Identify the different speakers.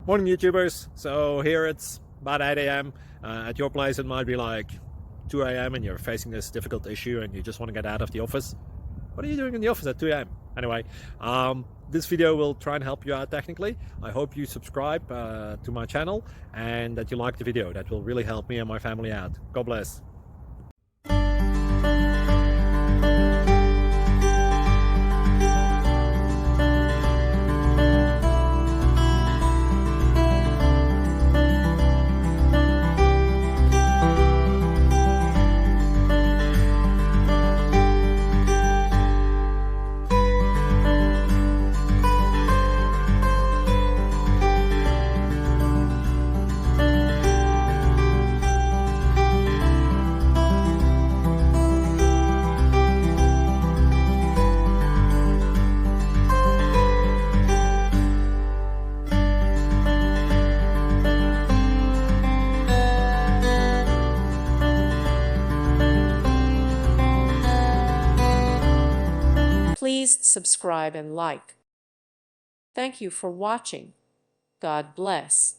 Speaker 1: Morning YouTubers. So here it's about 8 a.m. At your place it might be like 2 a.m. and you're facing this difficult issue and you just want to get out of the office. What are you doing in the office at 2 a.m.? Anyway, this video will try and help you out technically. I hope you subscribe to my channel and that you like the video. That will really help me and my family out. God bless.
Speaker 2: Please subscribe and like. Thank you for watching. God bless.